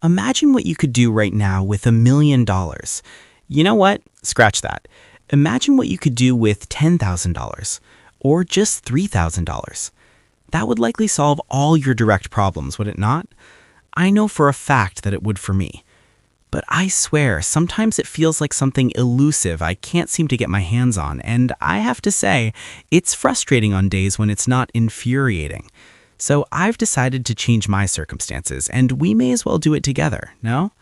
Imagine what you could do right now with $1 million. You know what? Scratch that. Imagine what you could do with $10,000 or just $3,000. That would likely solve all your direct problems, would it not? I know for a fact that it would for me. But I swear, sometimes it feels like something elusive I can't seem to get my hands on, and I have to say, it's frustrating on days when it's not infuriating. So I've decided to change my circumstances, and we may as well do it together, no?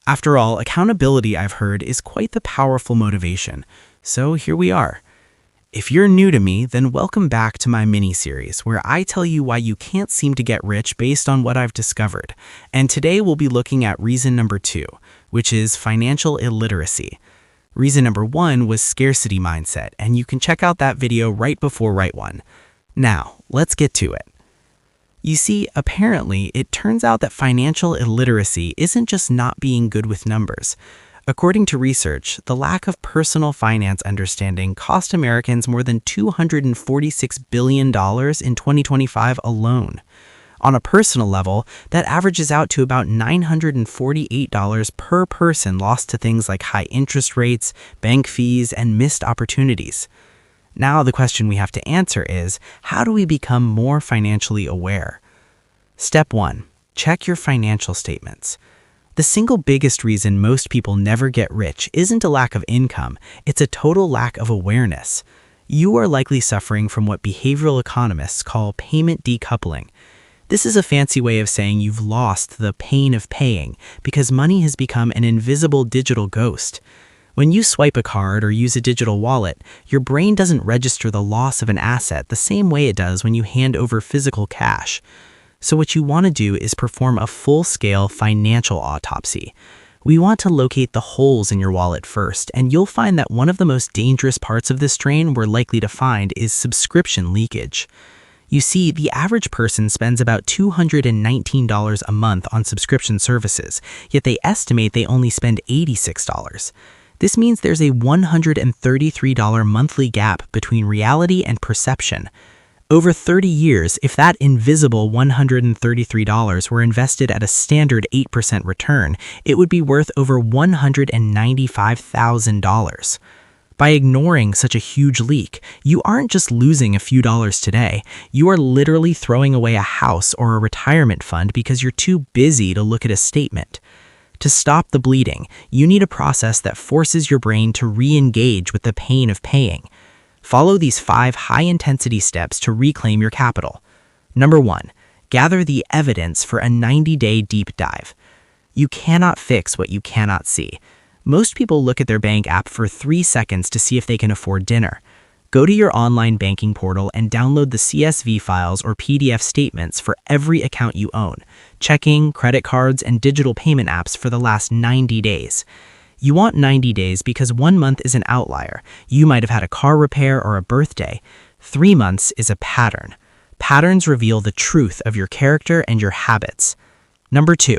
After all, accountability, I've heard, is quite the powerful motivation. So here we are. If you're new to me, then welcome back to my mini-series, where I tell you why you can't seem to get rich based on what I've discovered. And today we'll be looking at reason number 2, which is financial illiteracy. Reason number 1 was scarcity mindset, and you can check out that video right before right one. Now, let's get to it. You see, apparently, it turns out that financial illiteracy isn't just not being good with numbers. According to research, the lack of personal finance understanding cost Americans more than $246 billion in 2025 alone. On a personal level, that averages out to about $948 per person lost to things like high interest rates, bank fees, and missed opportunities. Now the question we have to answer is, how do we become more financially aware? Step 1. Check your financial statements. The single biggest reason most people never get rich isn't a lack of income, it's a total lack of awareness. You are likely suffering from what behavioral economists call payment decoupling. This is a fancy way of saying you've lost the pain of paying because money has become an invisible digital ghost. When you swipe a card or use a digital wallet, your brain doesn't register the loss of an asset the same way it does when you hand over physical cash. So what you want to do is perform a full-scale financial autopsy. We want to locate the holes in your wallet first, and you'll find that one of the most dangerous parts of this drain we're likely to find is subscription leakage. You see, the average person spends about $219 a month on subscription services, yet they estimate they only spend $86. This means there's a $133 monthly gap between reality and perception. Over 30 years, if that invisible $133 were invested at a standard 8% return, it would be worth over $195,000. By ignoring such a huge leak, you aren't just losing a few dollars today, you are literally throwing away a house or a retirement fund because you're too busy to look at a statement. To stop the bleeding, you need a process that forces your brain to re-engage with the pain of paying. Follow these 5 high-intensity steps to reclaim your capital. Number 1, gather the evidence for a 90-day deep dive. You cannot fix what you cannot see. Most people look at their bank app for 3 seconds to see if they can afford dinner. Go to your online banking portal and download the CSV files or PDF statements for every account you own, checking, credit cards, and digital payment apps for the last 90 days. You want 90 days because 1 month is an outlier. You might have had a car repair or a birthday. 3 months is a pattern. Patterns reveal the truth of your character and your habits. Number 2,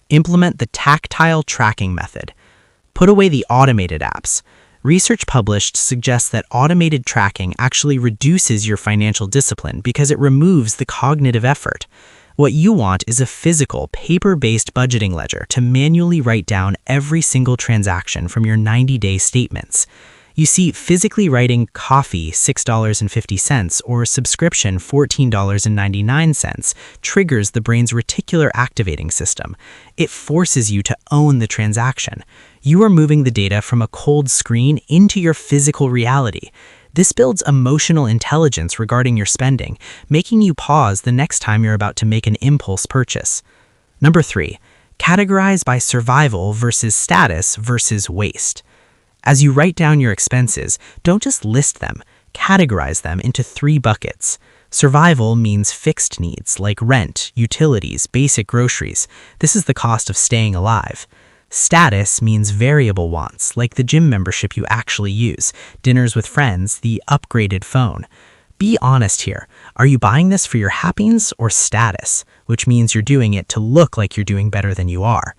implement the tactile tracking method. Put away the automated apps. Research published suggests that automated tracking actually reduces your financial discipline because it removes the cognitive effort. What you want is a physical, paper-based budgeting ledger to manually write down every single transaction from your 90-day statements. You see, physically writing coffee $6.50 or subscription $14.99 triggers the brain's reticular activating system. It forces you to own the transaction. You are moving the data from a cold screen into your physical reality. This builds emotional intelligence regarding your spending, making you pause the next time you're about to make an impulse purchase. Number 3, categorize by survival versus status versus waste. As you write down your expenses, don't just list them, categorize them into 3 buckets. Survival means fixed needs like rent, utilities, basic groceries. This is the cost of staying alive. Status means variable wants, like the gym membership you actually use, dinners with friends, the upgraded phone. Be honest here. Are you buying this for your happiness or status, which means you're doing it to look like you're doing better than you are?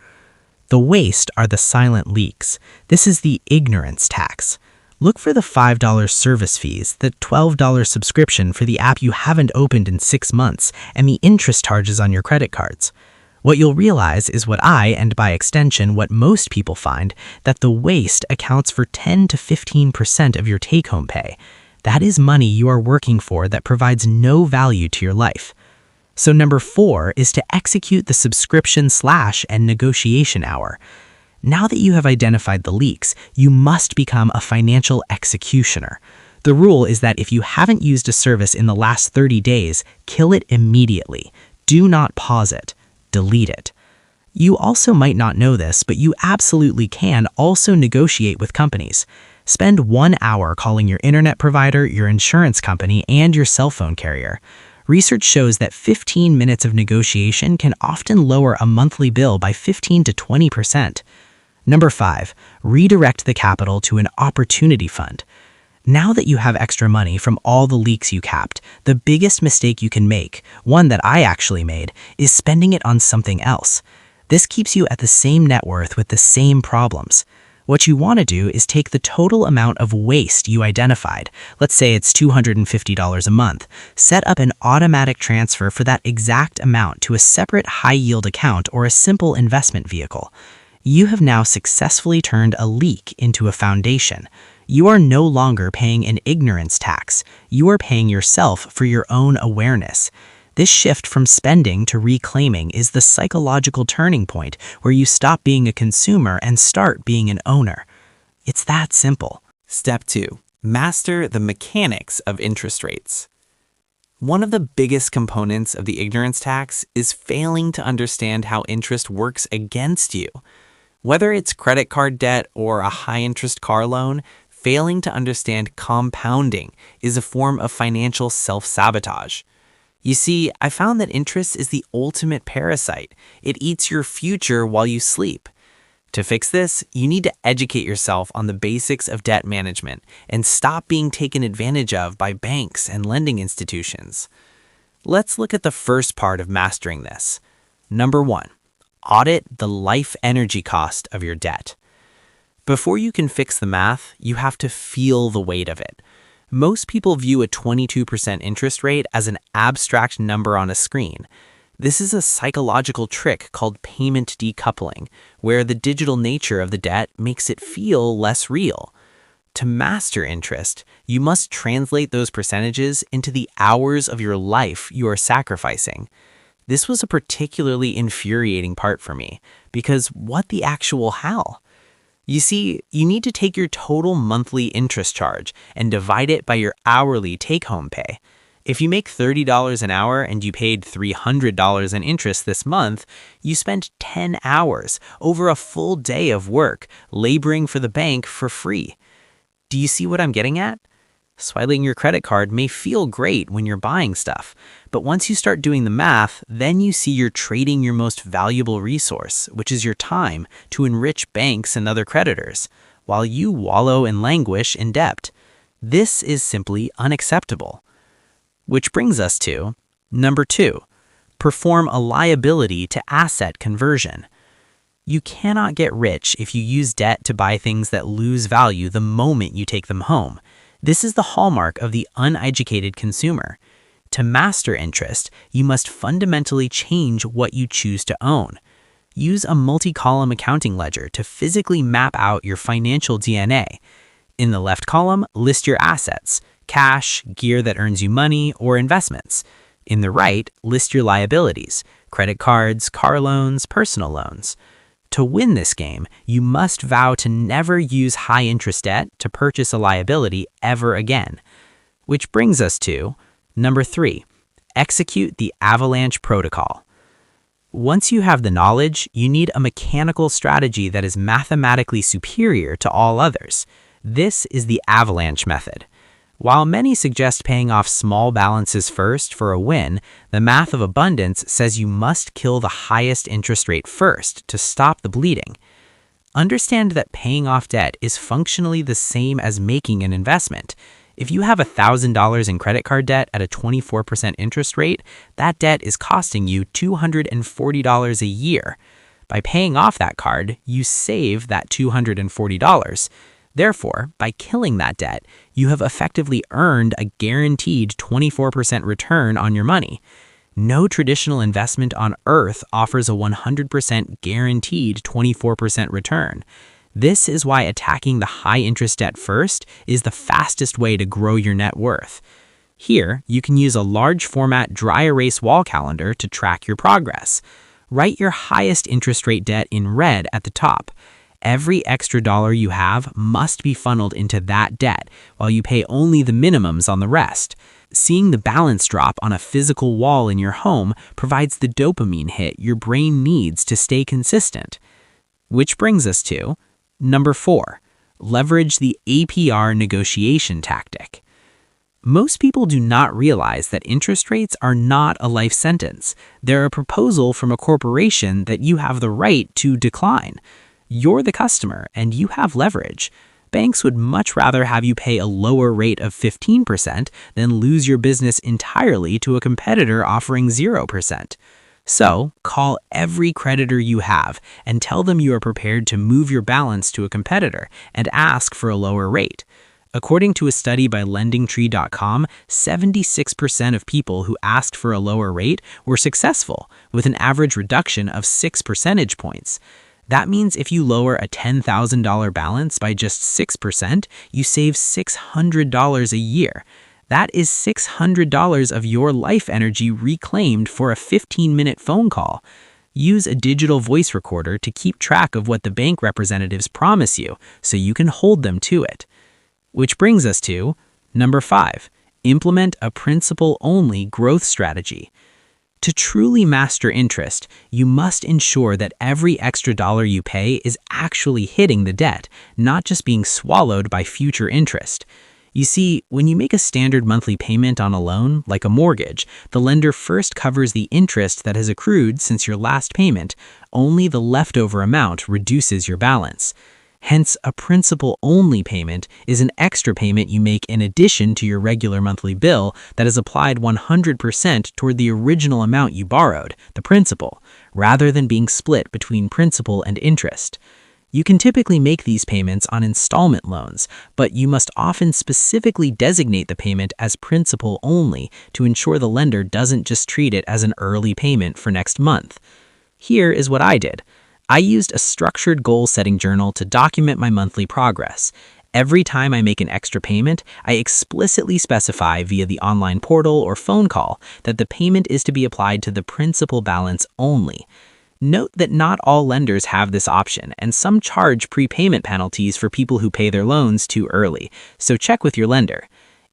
The waste are the silent leaks. This is the ignorance tax. Look for the $5 service fees, the $12 subscription for the app you haven't opened in 6 months, and the interest charges on your credit cards. What you'll realize is what I, and by extension what most people find, that the waste accounts for 10 to 15% of your take-home pay. That is money you are working for that provides no value to your life. So number 4 is to execute the subscription/and negotiation hour. Now that you have identified the leaks, you must become a financial executioner. The rule is that if you haven't used a service in the last 30 days, kill it immediately. Do not pause it. Delete it. You also might not know this, but you absolutely can also negotiate with companies. Spend 1 hour calling your internet provider, your insurance company, and your cell phone carrier. Research shows that 15 minutes of negotiation can often lower a monthly bill by 15 to 20%. Number 5, redirect the capital to an opportunity fund. Now that you have extra money from all the leaks you capped, the biggest mistake you can make, one that I actually made, is spending it on something else. This keeps you at the same net worth with the same problems. What you want to do is take the total amount of waste you identified, let's say it's $250 a month, set up an automatic transfer for that exact amount to a separate high-yield account or a simple investment vehicle. You have now successfully turned a leak into a foundation. You are no longer paying an ignorance tax. You are paying yourself for your own awareness. This shift from spending to reclaiming is the psychological turning point where you stop being a consumer and start being an owner. It's that simple. Step 2. Master the mechanics of interest rates. One of the biggest components of the ignorance tax is failing to understand how interest works against you. Whether it's credit card debt or a high-interest car loan, failing to understand compounding is a form of financial self-sabotage. You see, I found that interest is the ultimate parasite. It eats your future while you sleep. To fix this, you need to educate yourself on the basics of debt management and stop being taken advantage of by banks and lending institutions. Let's look at the first part of mastering this. Number 1, audit the life energy cost of your debt. Before you can fix the math, you have to feel the weight of it. Most people view a 22% interest rate as an abstract number on a screen. This is a psychological trick called payment decoupling, where the digital nature of the debt makes it feel less real. To master interest, you must translate those percentages into the hours of your life you are sacrificing. This was a particularly infuriating part for me, because what the actual hell? You see, you need to take your total monthly interest charge and divide it by your hourly take-home pay. If you make $30 an hour and you paid $300 in interest this month, you spent 10 hours over a full day of work laboring for the bank for free. Do you see what I'm getting at? Swiping your credit card may feel great when you're buying stuff, but once you start doing the math, then you see you're trading your most valuable resource, which is your time, to enrich banks and other creditors, while you wallow and languish in debt. This is simply unacceptable. Which brings us to number 2, perform a liability to asset conversion. You cannot get rich if you use debt to buy things that lose value the moment you take them home. This is the hallmark of the uneducated consumer. To master interest, you must fundamentally change what you choose to own. Use a multi-column accounting ledger to physically map out your financial DNA. In the left column, list your assets, cash, gear that earns you money, or investments. In the right, list your liabilities, credit cards, car loans, personal loans. To win this game, you must vow to never use high-interest debt to purchase a liability ever again. Which brings us to number 3, execute the avalanche protocol. Once you have the knowledge, you need a mechanical strategy that is mathematically superior to all others. This is the avalanche method. While many suggest paying off small balances first for a win, the math of abundance says you must kill the highest interest rate first to stop the bleeding. Understand that paying off debt is functionally the same as making an investment. If you have $1,000 in credit card debt at a 24% interest rate, that debt is costing you $240 a year. By paying off that card, you save that $240. Therefore, by killing that debt, you have effectively earned a guaranteed 24% return on your money. No traditional investment on earth offers a 100% guaranteed 24% return. This is why attacking the high-interest debt first is the fastest way to grow your net worth. Here, you can use a large-format dry erase wall calendar to track your progress. Write your highest interest rate debt in red at the top. Every extra dollar you have must be funneled into that debt, while you pay only the minimums on the rest. Seeing the balance drop on a physical wall in your home provides the dopamine hit your brain needs to stay consistent. Which brings us to number 4, leverage the APR negotiation tactic. Most people do not realize that interest rates are not a life sentence. They're a proposal from a corporation that you have the right to decline. You're the customer and you have leverage. Banks would much rather have you pay a lower rate of 15% than lose your business entirely to a competitor offering 0%. So, call every creditor you have and tell them you are prepared to move your balance to a competitor and ask for a lower rate. According to a study by LendingTree.com, 76% of people who asked for a lower rate were successful, with an average reduction of 6 percentage points. That means if you lower a $10,000 balance by just 6%, you save $600 a year. That is $600 of your life energy reclaimed for a 15-minute phone call. Use a digital voice recorder to keep track of what the bank representatives promise you so you can hold them to it. Which brings us to number 5, implement a principal-only growth strategy. To truly master interest, you must ensure that every extra dollar you pay is actually hitting the debt, not just being swallowed by future interest. You see, when you make a standard monthly payment on a loan, like a mortgage, the lender first covers the interest that has accrued since your last payment. Only the leftover amount reduces your balance. Hence, a principal-only payment is an extra payment you make in addition to your regular monthly bill that is applied 100% toward the original amount you borrowed, the principal, rather than being split between principal and interest. You can typically make these payments on installment loans, but you must often specifically designate the payment as principal only to ensure the lender doesn't just treat it as an early payment for next month. Here is what I did. I used a structured goal-setting journal to document my monthly progress. Every time I make an extra payment, I explicitly specify via the online portal or phone call that the payment is to be applied to the principal balance only. Note that not all lenders have this option, and some charge prepayment penalties for people who pay their loans too early, so check with your lender.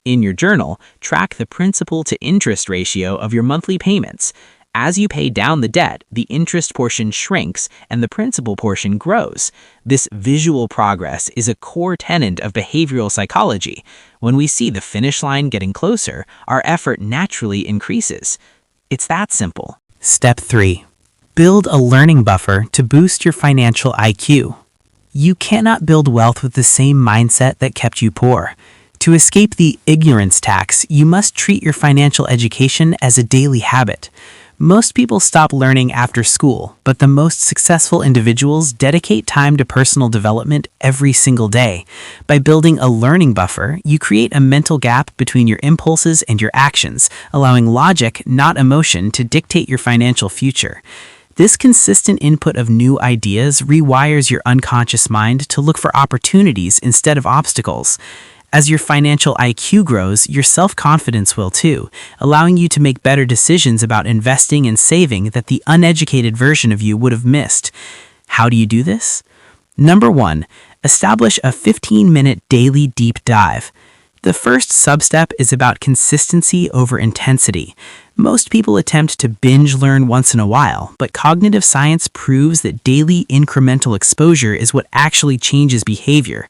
In your journal, track the principal-to-interest ratio of your monthly payments. As you pay down the debt, the interest portion shrinks and the principal portion grows. This visual progress is a core tenet of behavioral psychology. When we see the finish line getting closer, our effort naturally increases. It's that simple. Step 3. Build a learning buffer to boost your financial IQ. You cannot build wealth with the same mindset that kept you poor. To escape the ignorance tax, you must treat your financial education as a daily habit. Most people stop learning after school, but the most successful individuals dedicate time to personal development every single day. By building a learning buffer, you create a mental gap between your impulses and your actions, allowing logic, not emotion, to dictate your financial future. This consistent input of new ideas rewires your unconscious mind to look for opportunities instead of obstacles. As your financial IQ grows, your self-confidence will too, allowing you to make better decisions about investing and saving that the uneducated version of you would have missed. How do you do this? Number 1, establish a 15-minute daily deep dive. The first sub-step is about consistency over intensity. Most people attempt to binge learn once in a while, but cognitive science proves that daily incremental exposure is what actually changes behavior.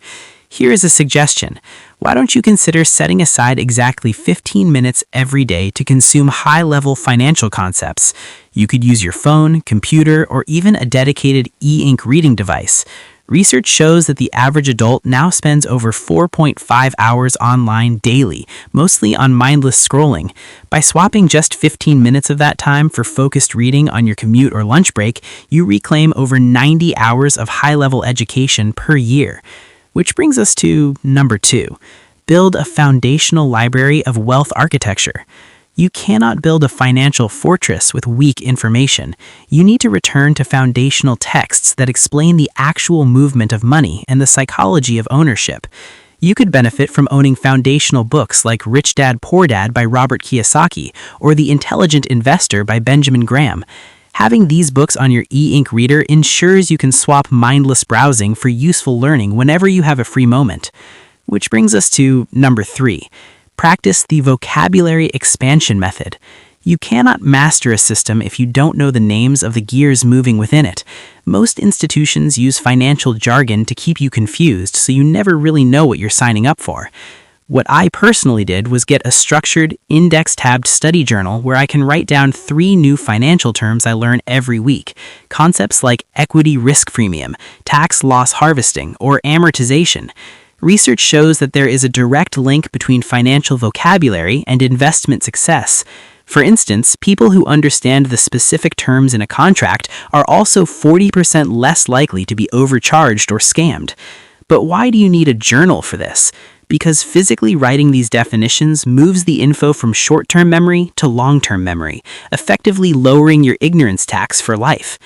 Here is a suggestion. Why don't you consider setting aside exactly 15 minutes every day to consume high-level financial concepts? You could use your phone, computer, or even a dedicated e-ink reading device. Research shows that the average adult now spends over 4.5 hours online daily, mostly on mindless scrolling. By swapping just 15 minutes of that time for focused reading on your commute or lunch break, you reclaim over 90 hours of high-level education per year. Which brings us to number 2, build a foundational library of wealth architecture. You cannot build a financial fortress with weak information. You need to return to foundational texts that explain the actual movement of money and the psychology of ownership. You could benefit from owning foundational books like Rich Dad, Poor Dad by Robert Kiyosaki or The Intelligent Investor by Benjamin Graham. Having these books on your e-ink reader ensures you can swap mindless browsing for useful learning whenever you have a free moment. Which brings us to number 3. Practice the vocabulary expansion method. You cannot master a system if you don't know the names of the gears moving within it. Most institutions use financial jargon to keep you confused, so you never really know what you're signing up for. What I personally did was get a structured, index-tabbed study journal where I can write down 3 new financial terms I learn every week. Concepts like equity risk premium, tax loss harvesting, or amortization. Research shows that there is a direct link between financial vocabulary and investment success. For instance, people who understand the specific terms in a contract are also 40% less likely to be overcharged or scammed. But why do you need a journal for this? Because physically writing these definitions moves the info from short-term memory to long-term memory, effectively lowering your ignorance tax for life.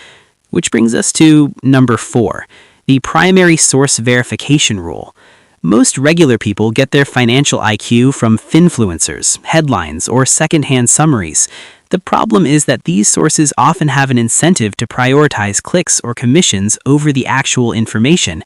Which brings us to number 4, the primary source verification rule. Most regular people get their financial IQ from finfluencers, headlines, or secondhand summaries. The problem is that these sources often have an incentive to prioritize clicks or commissions over the actual information.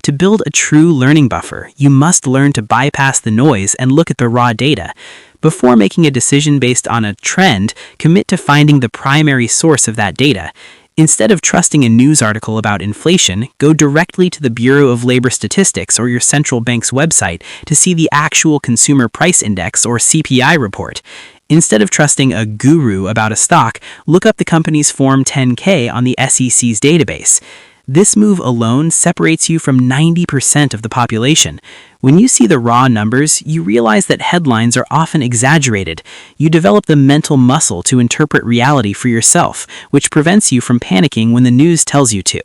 To build a true learning buffer, you must learn to bypass the noise and look at the raw data. Before making a decision based on a trend, commit to finding the primary source of that data. Instead of trusting a news article about inflation, go directly to the Bureau of Labor Statistics or your central bank's website to see the actual Consumer Price Index or CPI report. Instead of trusting a guru about a stock, look up the company's Form 10-K on the SEC's database. This move alone separates you from 90% of the population. When you see the raw numbers, you realize that headlines are often exaggerated. You develop the mental muscle to interpret reality for yourself, which prevents you from panicking when the news tells you to.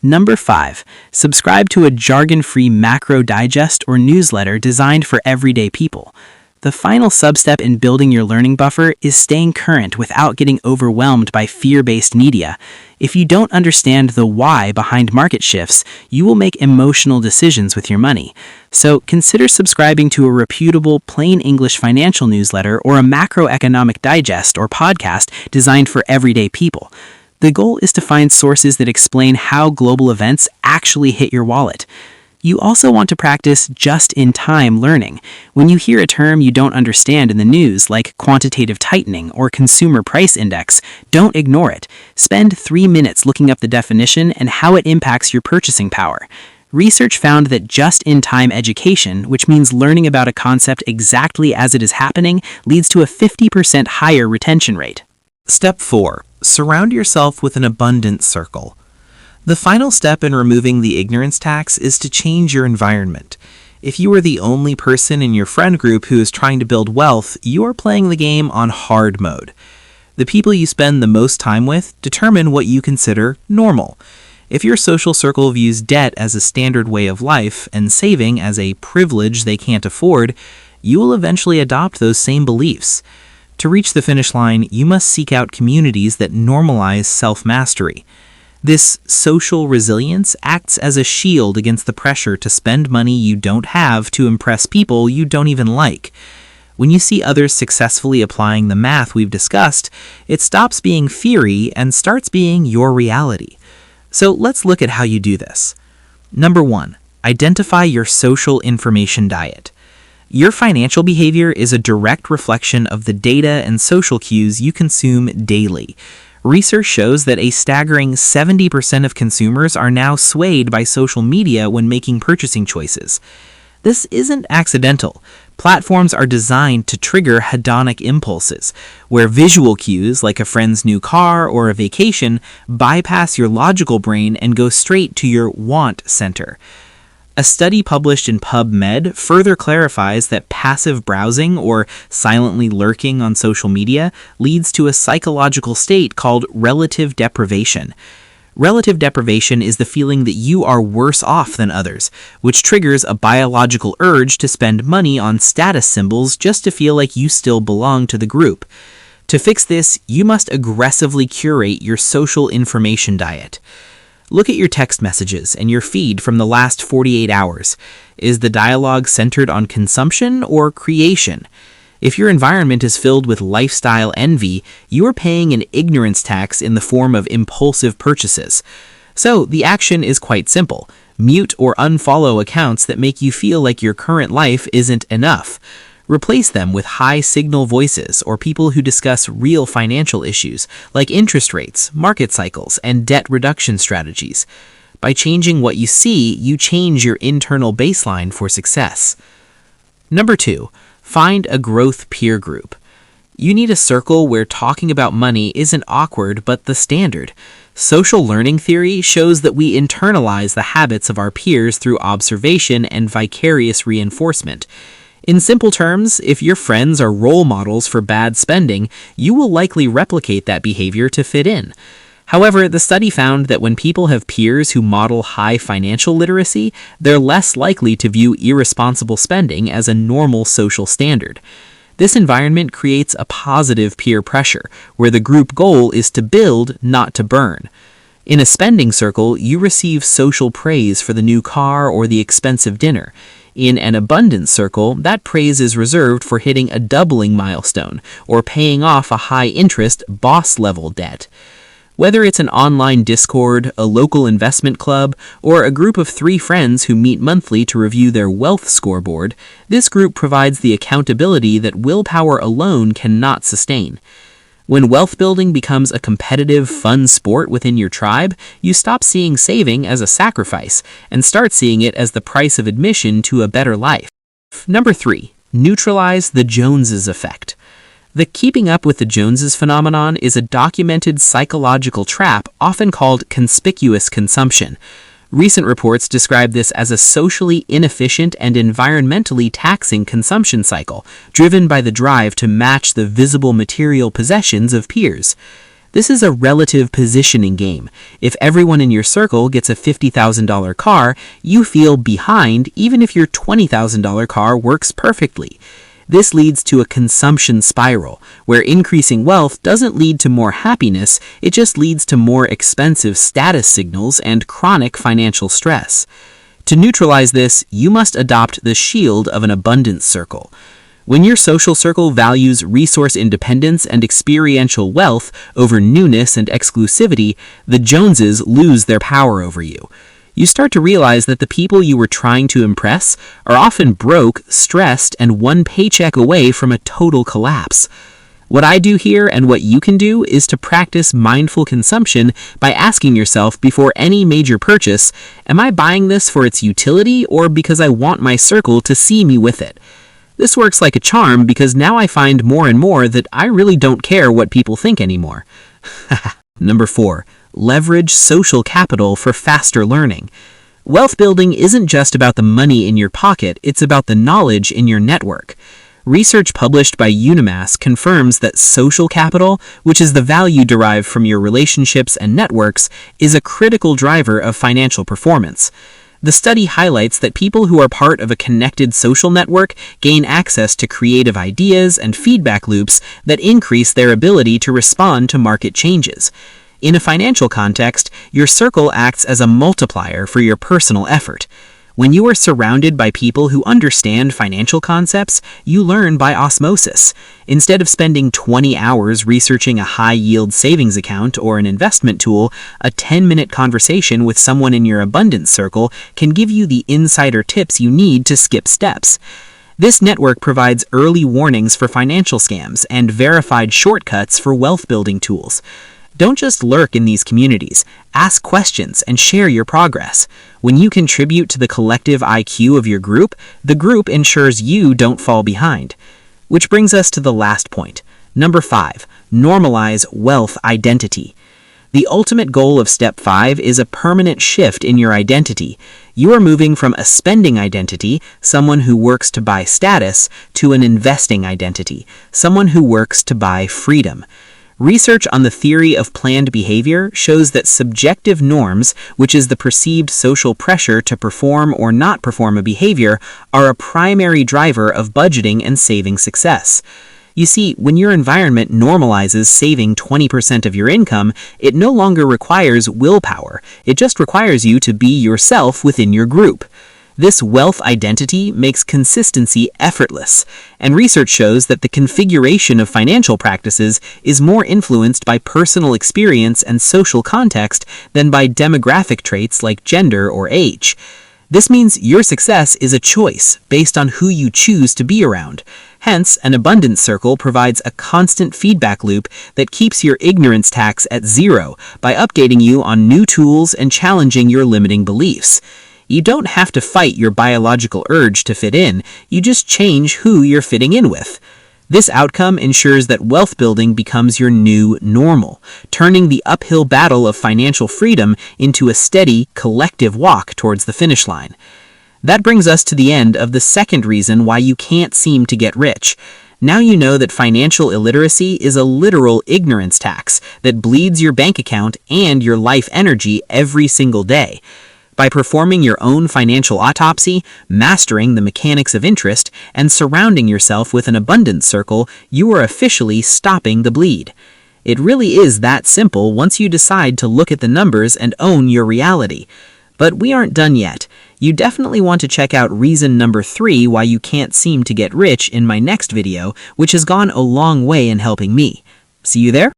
Number 5. Subscribe to a jargon-free macro digest or newsletter designed for everyday people. The final substep in building your learning buffer is staying current without getting overwhelmed by fear-based media. If you don't understand the why behind market shifts, you will make emotional decisions with your money. So consider subscribing to a reputable, plain English financial newsletter or a macroeconomic digest or podcast designed for everyday people. The goal is to find sources that explain how global events actually hit your wallet. You also want to practice just-in-time learning. When you hear a term you don't understand in the news, like quantitative tightening or consumer price index, don't ignore it. Spend 3 minutes looking up the definition and how it impacts your purchasing power. Research found that just-in-time education, which means learning about a concept exactly as it is happening, leads to a 50% higher retention rate. Step 4. Surround yourself with an abundance circle. The final step in removing the ignorance tax is to change your environment. If you are the only person in your friend group who is trying to build wealth, you are playing the game on hard mode. The people you spend the most time with determine what you consider normal. If your social circle views debt as a standard way of life and saving as a privilege they can't afford, you will eventually adopt those same beliefs. To reach the finish line, you must seek out communities that normalize self-mastery. This social resilience acts as a shield against the pressure to spend money you don't have to impress people you don't even like. When you see others successfully applying the math we've discussed, it stops being theory and starts being your reality. So let's look at how you do this. Number 1, identify your social information diet. Your financial behavior is a direct reflection of the data and social cues you consume daily. Research shows that a staggering 70% of consumers are now swayed by social media when making purchasing choices. This isn't accidental. Platforms are designed to trigger hedonic impulses, where visual cues like a friend's new car or a vacation bypass your logical brain and go straight to your want center. A study published in PubMed further clarifies that passive browsing or silently lurking on social media leads to a psychological state called relative deprivation. Relative deprivation is the feeling that you are worse off than others, which triggers a biological urge to spend money on status symbols just to feel like you still belong to the group. To fix this, you must aggressively curate your social information diet. Look at your text messages and your feed from the last 48 hours. Is the dialogue centered on consumption or creation? If your environment is filled with lifestyle envy, you are paying an ignorance tax in the form of impulsive purchases. So the action is quite simple. Mute or unfollow accounts that make you feel like your current life isn't enough. Replace them with high-signal voices or people who discuss real financial issues like interest rates, market cycles, and debt reduction strategies. By changing what you see, you change your internal baseline for success. Number 2. Find a growth peer group. You need a circle where talking about money isn't awkward but the standard. Social learning theory shows that we internalize the habits of our peers through observation and vicarious reinforcement. In simple terms, if your friends are role models for bad spending, you will likely replicate that behavior to fit in. However, the study found that when people have peers who model high financial literacy, they're less likely to view irresponsible spending as a normal social standard. This environment creates a positive peer pressure, where the group goal is to build, not to burn. In a spending circle, you receive social praise for the new car or the expensive dinner. In an abundance circle, that praise is reserved for hitting a doubling milestone or paying off a high-interest, boss-level debt. Whether it's an online Discord, a local investment club, or a group of 3 friends who meet monthly to review their wealth scoreboard, this group provides the accountability that willpower alone cannot sustain. When wealth building becomes a competitive, fun sport within your tribe, you stop seeing saving as a sacrifice and start seeing it as the price of admission to a better life. Number 3. Neutralize the Joneses effect. The keeping up with the Joneses phenomenon is a documented psychological trap often called conspicuous consumption. Recent reports describe this as a socially inefficient and environmentally taxing consumption cycle, driven by the drive to match the visible material possessions of peers. This is a relative positioning game. If everyone in your circle gets a $50,000 car, you feel behind even if your $20,000 car works perfectly. This leads to a consumption spiral, where increasing wealth doesn't lead to more happiness, it just leads to more expensive status signals and chronic financial stress. To neutralize this, you must adopt the shield of an abundance circle. When your social circle values resource independence and experiential wealth over newness and exclusivity, the Joneses lose their power over you. You start to realize that the people you were trying to impress are often broke, stressed, and one paycheck away from a total collapse. What I do here and what you can do is to practice mindful consumption by asking yourself before any major purchase, am I buying this for its utility or because I want my circle to see me with it? This works like a charm because now I find more and more that I really don't care what people think anymore. Number 4. Leverage social capital for faster learning. Wealth building isn't just about the money in your pocket, it's about the knowledge in your network. Research published by UNIMAS confirms that social capital, which is the value derived from your relationships and networks, is a critical driver of financial performance. The study highlights that people who are part of a connected social network gain access to creative ideas and feedback loops that increase their ability to respond to market changes. In a financial context, your circle acts as a multiplier for your personal effort. When you are surrounded by people who understand financial concepts, you learn by osmosis. Instead of spending 20 hours researching a high-yield savings account or an investment tool, a 10-minute conversation with someone in your abundance circle can give you the insider tips you need to skip steps. This network provides early warnings for financial scams and verified shortcuts for wealth-building tools. Don't just lurk in these communities. Ask questions and share your progress. When you contribute to the collective IQ of your group, the group ensures you don't fall behind. Which brings us to the last point. Number 5. Normalize wealth identity. The ultimate goal of Step 5 is a permanent shift in your identity. You are moving from a spending identity, someone who works to buy status, to an investing identity, someone who works to buy freedom. Research on the theory of planned behavior shows that subjective norms, which is the perceived social pressure to perform or not perform a behavior, are a primary driver of budgeting and saving success. You see, when your environment normalizes saving 20% of your income, it no longer requires willpower. It just requires you to be yourself within your group. This wealth identity makes consistency effortless, and research shows that the configuration of financial practices is more influenced by personal experience and social context than by demographic traits like gender or age. This means your success is a choice based on who you choose to be around. Hence, an abundance circle provides a constant feedback loop that keeps your ignorance tax at zero by updating you on new tools and challenging your limiting beliefs. You don't have to fight your biological urge to fit in, you just change who you're fitting in with. This outcome ensures that wealth building becomes your new normal, turning the uphill battle of financial freedom into a steady, collective walk towards the finish line. That brings us to the end of the second reason why you can't seem to get rich. Now you know that financial illiteracy is a literal ignorance tax that bleeds your bank account and your life energy every single day. By performing your own financial autopsy, mastering the mechanics of interest, and surrounding yourself with an abundance circle, you are officially stopping the bleed. It really is that simple once you decide to look at the numbers and own your reality. But we aren't done yet. You definitely want to check out reason number 3 why you can't seem to get rich in my next video, which has gone a long way in helping me. See you there?